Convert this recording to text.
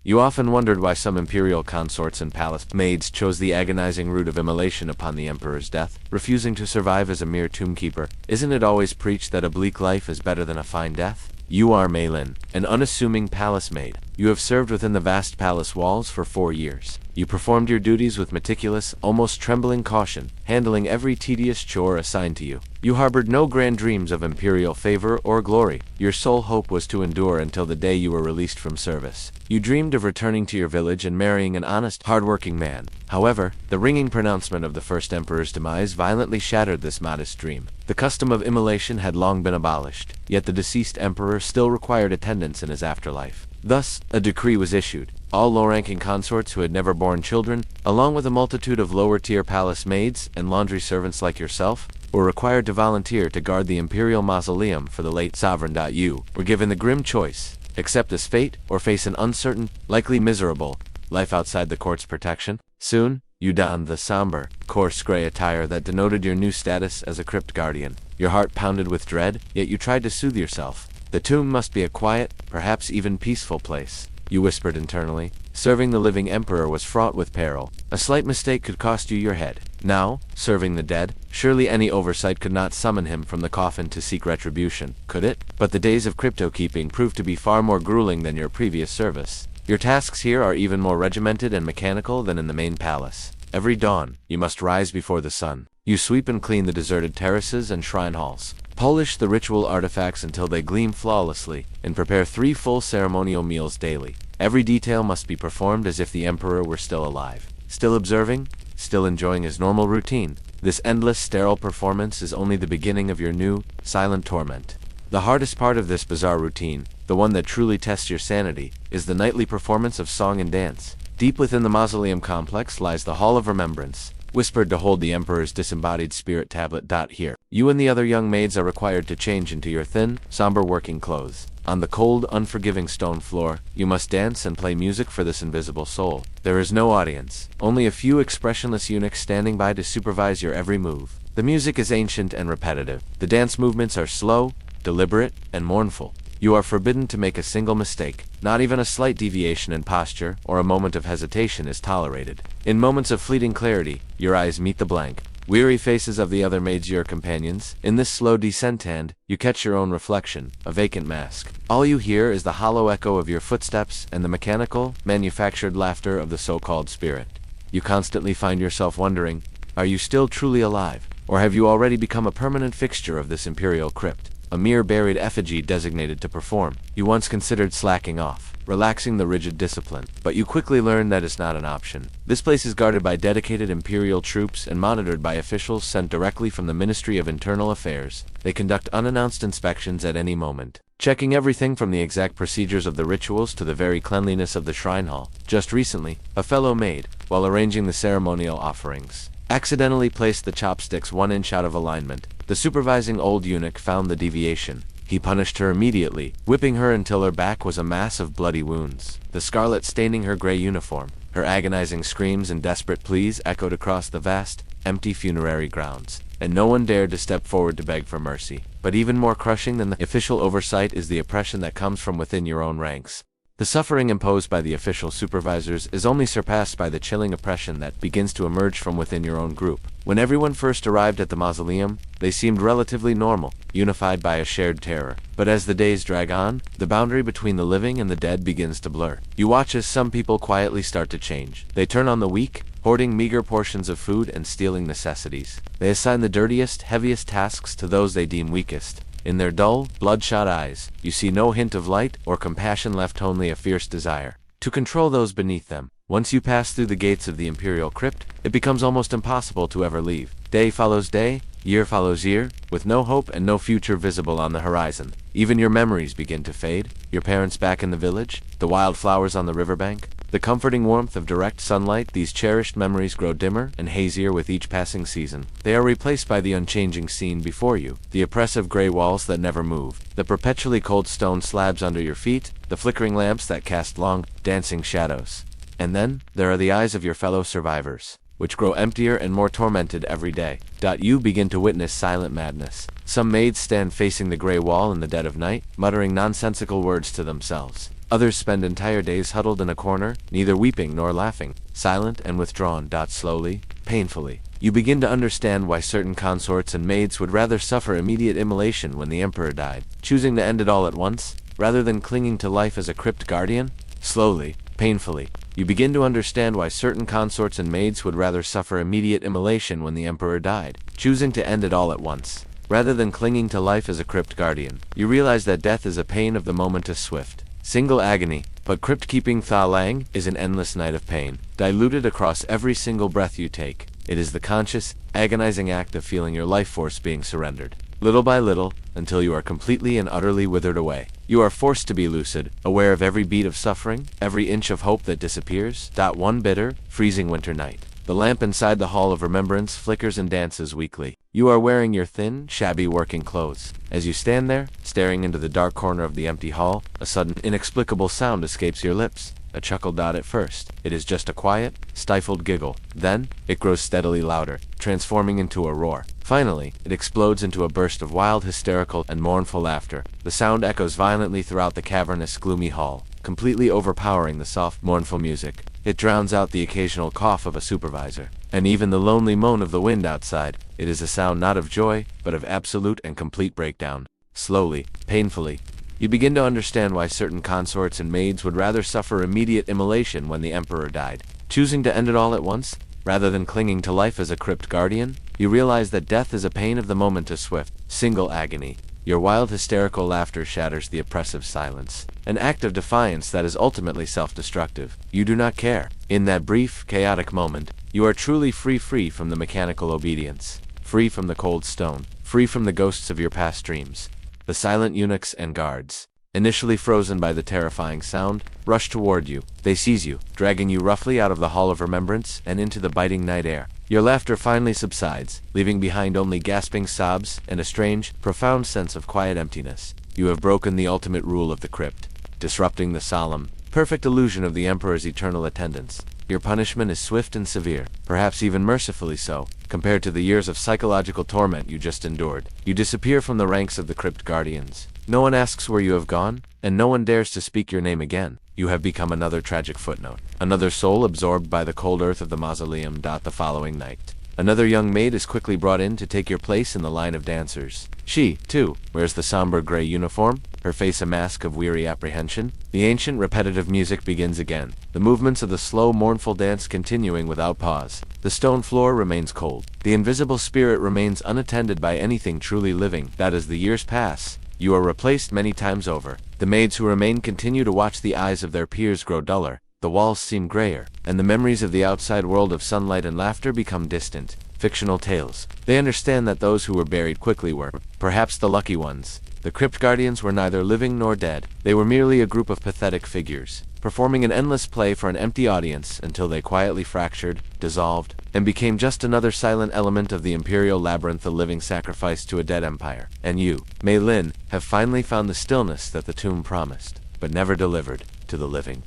You often wondered why some imperial consorts and palace maids chose the agonizing route of immolation upon the emperor's death, refusing to survive as a mere tombkeeper. Isn't it always preached that a bleak life is better than a fine death? You are Maylin, an unassuming palace maid. You have served within the vast palace walls for 4 years. You performed your duties with meticulous, almost trembling caution, handling every tedious chore assigned to you. You harbored no grand dreams of imperial favor or glory. Your sole hope was to endure until the day you were released from service. You dreamed of returning to your village and marrying an honest, hard-working man. However, the ringing pronouncement of the first emperor's demise violently shattered this modest dream. The custom of immolation had long been abolished, yet the deceased emperor still required attendance in his afterlife. Thus, a decree was issued. All low-ranking consorts who had never borne children, along with a multitude of lower-tier palace maids and laundry servants like yourself, were required to volunteer to guard the imperial mausoleum for the late sovereign. You were given the grim choice: accept this fate or face an uncertain, likely miserable, life outside the court's protection. Soon, you donned the somber, coarse gray attire that denoted your new status as a crypt guardian. Your heart pounded with dread, yet you tried to soothe yourself. The tomb must be a quiet, perhaps even peaceful place, you whispered internally. Serving the living emperor was fraught with peril. A slight mistake could cost you your head. Now, serving the dead, surely any oversight could not summon him from the coffin to seek retribution, could it? But the days of crypto-keeping proved to be far more grueling than your previous service. Your tasks here are even more regimented and mechanical than in the main palace. Every dawn, you must rise before the sun. You sweep and clean the deserted terraces and shrine halls, polish the ritual artifacts until they gleam flawlessly, and prepare 3 full ceremonial meals daily. Every detail must be performed as if the emperor were still alive, still observing, still enjoying his normal routine. This endless, sterile performance is only the beginning of your new, silent torment. The hardest part of this bizarre routine, the one that truly tests your sanity, is the nightly performance of song and dance. Deep within the mausoleum complex lies the Hall of Remembrance, whispered to hold the emperor's disembodied spirit tablet. Here, you and the other young maids are required to change into your thin, somber working clothes. On the cold, unforgiving stone floor, you must dance and play music for this invisible soul. There is no audience, only a few expressionless eunuchs standing by to supervise your every move. The music is ancient and repetitive. The dance movements are slow, deliberate, and mournful. You are forbidden to make a single mistake. Not even a slight deviation in posture or a moment of hesitation is tolerated. In moments of fleeting clarity, your eyes meet the blank, weary faces of the other maids, your companions. In this slow descent hand, you catch your own reflection, a vacant mask. All you hear is the hollow echo of your footsteps and the mechanical, manufactured laughter of the so-called spirit. You constantly find yourself wondering, are you still truly alive? Or have you already become a permanent fixture of this imperial crypt? A mere buried effigy designated to perform. You once considered slacking off, relaxing the rigid discipline, but you quickly learned that it's not an option. This place is guarded by dedicated imperial troops and monitored by officials sent directly from the Ministry of Internal Affairs. They conduct unannounced inspections at any moment, checking everything from the exact procedures of the rituals to the very cleanliness of the shrine hall. Just recently, a fellow maid, while arranging the ceremonial offerings, accidentally placed the chopsticks 1 inch out of alignment. The supervising old eunuch found the deviation. He punished her immediately, whipping her until her back was a mass of bloody wounds, the scarlet staining her gray uniform. Her agonizing screams and desperate pleas echoed across the vast, empty funerary grounds, and no one dared to step forward to beg for mercy. But even more crushing than the official oversight is the oppression that comes from within your own ranks. The suffering imposed by the official supervisors is only surpassed by the chilling oppression that begins to emerge from within your own group. When everyone first arrived at the mausoleum, they seemed relatively normal, unified by a shared terror. But as the days drag on, the boundary between the living and the dead begins to blur. You watch as some people quietly start to change. They turn on the weak, hoarding meager portions of food and stealing necessities. They assign the dirtiest, heaviest tasks to those they deem weakest. In their dull, bloodshot eyes, you see no hint of light or compassion, left only a fierce desire to control those beneath them. Once you pass through the gates of the imperial crypt, it becomes almost impossible to ever leave. Day follows day, year follows year, with no hope and no future visible on the horizon. Even your memories begin to fade. Your parents back in the village, the wildflowers on the riverbank, the comforting warmth of direct sunlight. These cherished memories grow dimmer and hazier with each passing season. They are replaced by the unchanging scene before you, the oppressive gray walls that never move, the perpetually cold stone slabs under your feet, the flickering lamps that cast long, dancing shadows. And then, there are the eyes of your fellow survivors, which grow emptier and more tormented every day. You begin to witness silent madness. Some maids stand facing the gray wall in the dead of night, muttering nonsensical words to themselves. Others spend entire days huddled in a corner, neither weeping nor laughing, silent and withdrawn. Slowly, painfully, you begin to understand why certain consorts and maids would rather suffer immediate immolation when the emperor died, choosing to end it all at once, rather than clinging to life as a crypt guardian. Slowly, painfully, you begin to understand why certain consorts and maids would rather suffer immediate immolation when the emperor died, choosing to end it all at once, rather than clinging to life as a crypt guardian. You realize that death is a pain of the moment, a swift, single agony, but crypt-keeping Tha Lang is an endless night of pain, diluted across every single breath you take. It is the conscious, agonizing act of feeling your life force being surrendered, little by little, until you are completely and utterly withered away. You are forced to be lucid, aware of every beat of suffering, every inch of hope that disappears. One bitter, freezing winter night. The lamp inside the Hall of Remembrance flickers and dances weakly. You are wearing your thin, shabby working clothes. As you stand there, staring into the dark corner of the empty hall, a sudden, inexplicable sound escapes your lips. A chuckle. At first, it is just a quiet, stifled giggle. Then, it grows steadily louder, transforming into a roar. Finally, it explodes into a burst of wild, hysterical, and mournful laughter. The sound echoes violently throughout the cavernous, gloomy hall, completely overpowering the soft, mournful music. It drowns out the occasional cough of a supervisor, and even the lonely moan of the wind outside. It is a sound not of joy, but of absolute and complete breakdown. Slowly, painfully, you begin to understand why certain consorts and maids would rather suffer immediate immolation when the emperor died, choosing to end it all at once, rather than clinging to life as a crypt guardian. You realize that death is a pain of the moment, a swift, single agony. Your wild, hysterical laughter shatters the oppressive silence, an act of defiance that is ultimately self-destructive. You do not care. In that brief, chaotic moment, you are truly free from the mechanical obedience, free from the cold stone, free from the ghosts of your past dreams. The silent eunuchs and guards, initially frozen by the terrifying sound, rush toward you. They seize you, dragging you roughly out of the Hall of Remembrance and into the biting night air. Your laughter finally subsides, leaving behind only gasping sobs and a strange, profound sense of quiet emptiness. You have broken the ultimate rule of the crypt, disrupting the solemn, perfect illusion of the Emperor's eternal attendance. Your punishment is swift and severe, perhaps even mercifully so, compared to the years of psychological torment you just endured. You disappear from the ranks of the Crypt Guardians. No one asks where you have gone, and no one dares to speak your name again. You have become another tragic footnote, another soul absorbed by the cold earth of the mausoleum. The following night, another young maid is quickly brought in to take your place in the line of dancers. She, too, wears the somber gray uniform, her face a mask of weary apprehension. The ancient, repetitive music begins again, the movements of the slow, mournful dance continuing without pause. The stone floor remains cold. The invisible spirit remains unattended by anything truly living. As the years pass, you are replaced many times over. The maids who remain continue to watch the eyes of their peers grow duller, the walls seem grayer, and the memories of the outside world of sunlight and laughter become distant, fictional tales. They understand that those who were buried quickly were, perhaps, the lucky ones. The Crypt Guardians were neither living nor dead. They were merely a group of pathetic figures, performing an endless play for an empty audience until they quietly fractured, dissolved, and became just another silent element of the imperial labyrinth, a living sacrifice to a dead empire. And you, Mei Lin, have finally found the stillness that the tomb promised, but never delivered, to the living.